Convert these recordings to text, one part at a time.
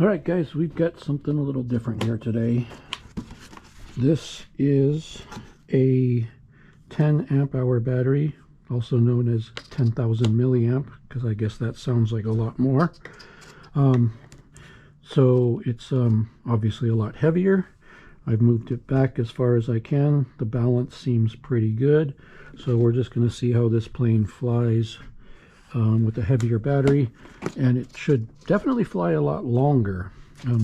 Alright guys, we've got something a little different here today. This is a 10 amp hour battery, also known as 10,000 milliamp, because I guess that sounds like a lot more. So it's obviously a lot heavier. I've moved it back as far as I can. The balance seems pretty good. So we're just going to see how this plane flies with a heavier battery, and it should definitely fly a lot longer.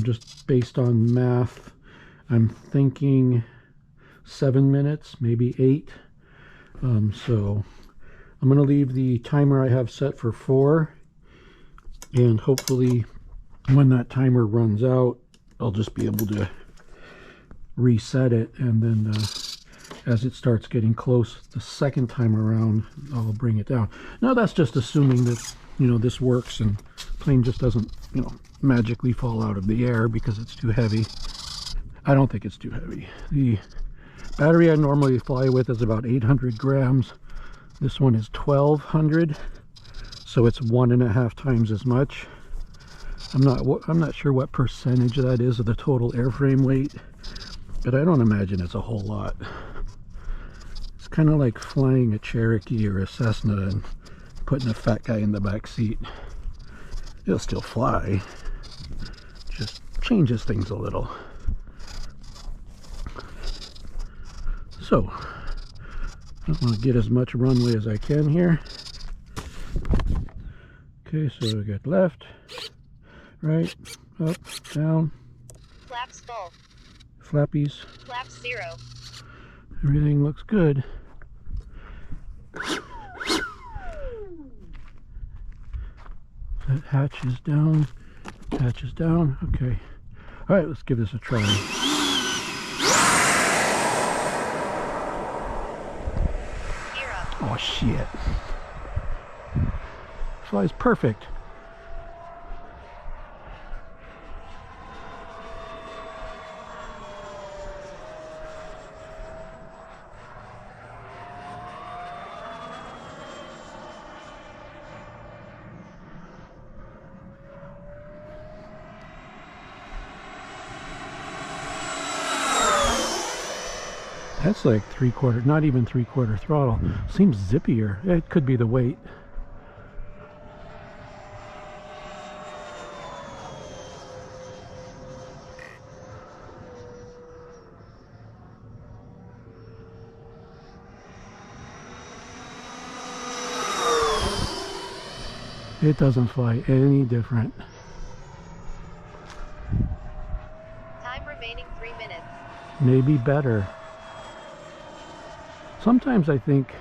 Just based on math, I'm thinking 7 minutes, maybe 8. So I'm going to leave the timer I have set for 4, and hopefully when that timer runs out, I'll just be able to reset it, and then as it starts getting close the second time around, I'll bring it down. Now that's just assuming that, this works and the plane just doesn't, magically fall out of the air because it's too heavy. I don't think it's too heavy. The battery I normally fly with is about 800 grams. This one is 1200, so it's 1.5 times as much. I'm not sure what percentage that is of the total airframe weight, but I don't imagine it's a whole lot. It's kind of like flying a Cherokee or a Cessna and putting a fat guy in the back seat. It'll still fly, just changes things a little. So I want to get as much runway as I can here. Okay, so we got left, right, up, down. Flaps full. Flappies. Flaps 0. Everything looks good. That hatch is down. Hatch is down. Okay. All right, let's give this a try. Oh shit. Flies perfect. That's like 3/4, not even 3/4 throttle. Seems zippier. It could be the weight. It doesn't fly any different. Time remaining 3 minutes. Maybe better. Sometimes I think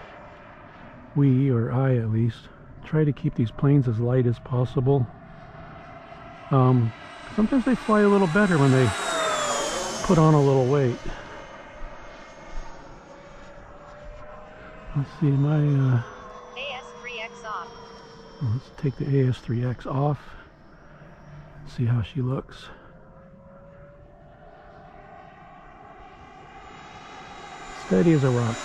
we, or I at least, try to keep these planes as light as possible. Sometimes they fly a little better when they put on a little weight. Let's see, my AS3X off. let's take the AS3X off. See how she looks. Steady as a rock.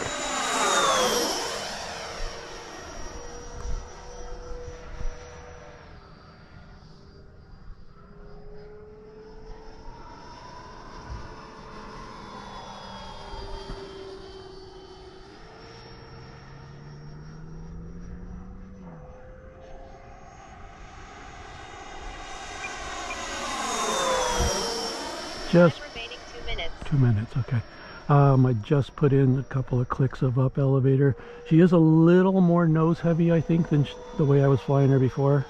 Just Time remaining 2 minutes. 2 minutes, okay. I just put in a couple of clicks of up elevator. She is a little more nose heavy, I think, than the way I was flying her before.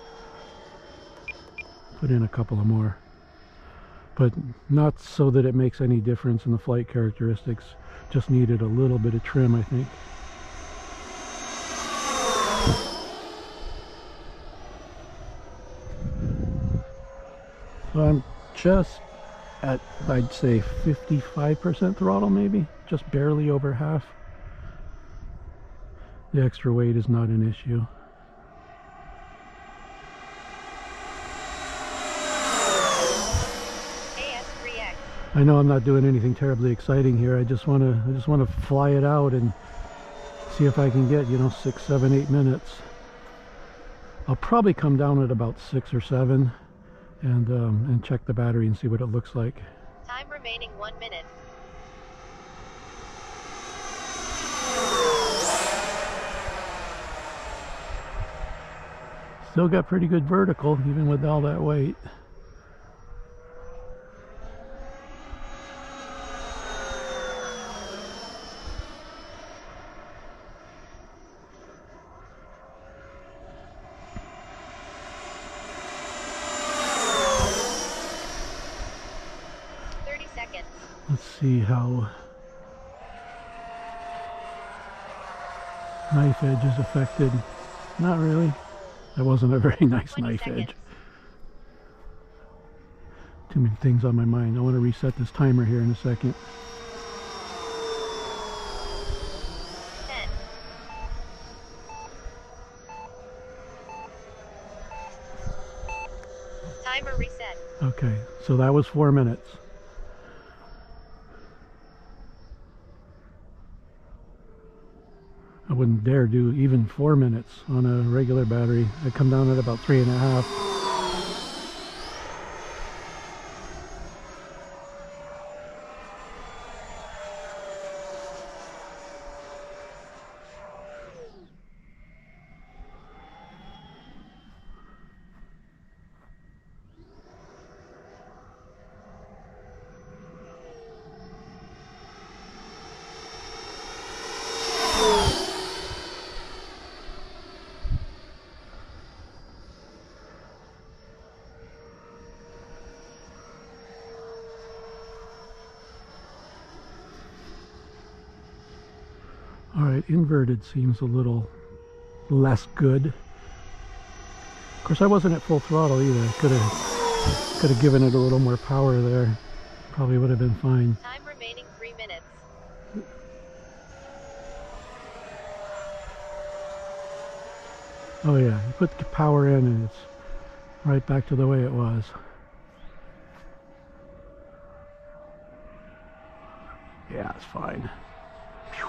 Put in a couple of more, but not so that it makes any difference in the flight characteristics. Just needed a little bit of trim, I think. So I'm just at, I'd say, 55% throttle, maybe, just barely over half. The extra weight is not an issue. AS3X. I know I'm not doing anything terribly exciting here. I just want to fly it out and see if I can get, 6, 7, 8 minutes. I'll probably come down at about 6 or 7. and check the battery and see what it looks like. Time remaining 1 minute. Still got pretty good vertical even with all that weight. Let's see how knife edge is affected. Not really. That wasn't a very nice knife edge. Too many things on my mind. I want to reset this timer here in a second. 10. Timer reset. Okay, so that was 4 minutes. I wouldn't dare do even 4 minutes on a regular battery. I'd come down at about 3.5. Alright, inverted seems a little less good. Of course, I wasn't at full throttle either. Could have given it a little more power there. Probably would have been fine. Time remaining 3 minutes. Oh yeah, you put the power in and it's right back to the way it was. Yeah, it's fine. Phew.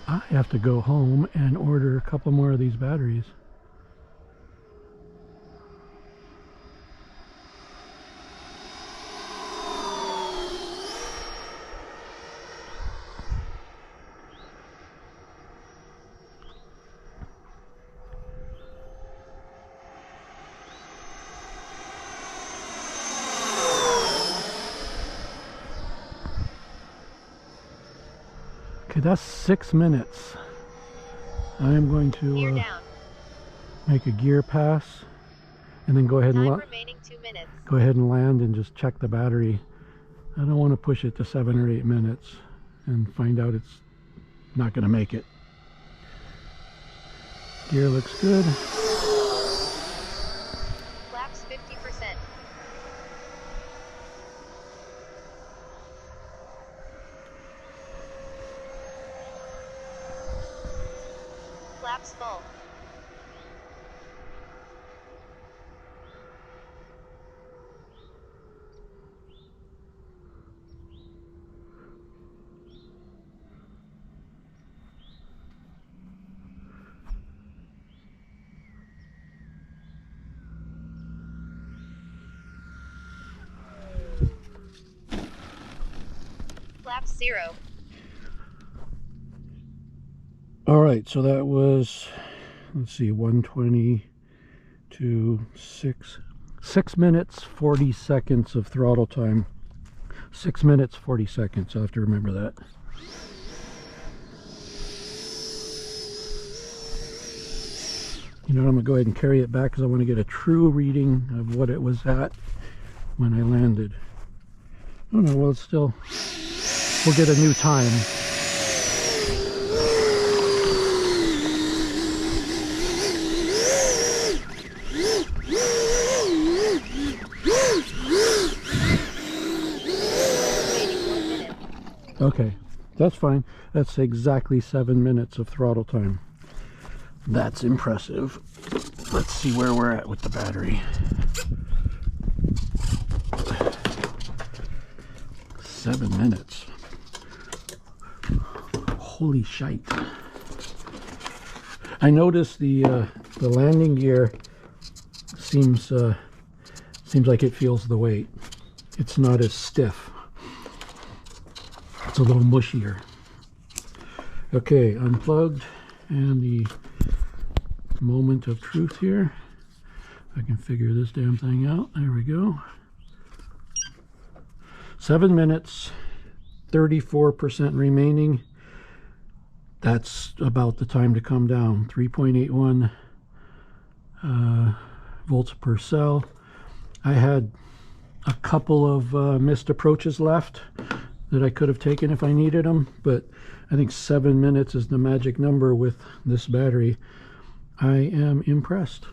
I have to go home and order a couple more of these batteries. Okay, that's 6 minutes. I am going to make a gear pass and then go ahead and go ahead and land and just check the battery. I don't want to push it to 7 or 8 minutes and find out it's not going to make it. Gear looks good. Flaps 50%. Flaps full. Flaps 0. All right, so that was, let's see, 120 to 6 minutes 40 seconds of throttle time. 6 minutes 40 seconds. I'll have to remember that. You know what, I'm gonna go ahead and carry it back because I want to get a true reading of what it was at when I landed. Oh no, well, it's still, we'll get a new time. Okay, that's fine. That's exactly 7 minutes of throttle time. That's impressive. Let's see where we're at with the battery. 7 minutes. Holy shite. I noticed the landing gear seems like it feels the weight. It's not as stiff. It's a little mushier. Okay, unplugged, and the moment of truth here. I can figure this damn thing out. There we go. 7 minutes, 34% remaining. That's about the time to come down. 3.81 volts per cell. I had a couple of missed approaches left that I could have taken if I needed them, but I think 7 minutes is the magic number with this battery. I am impressed.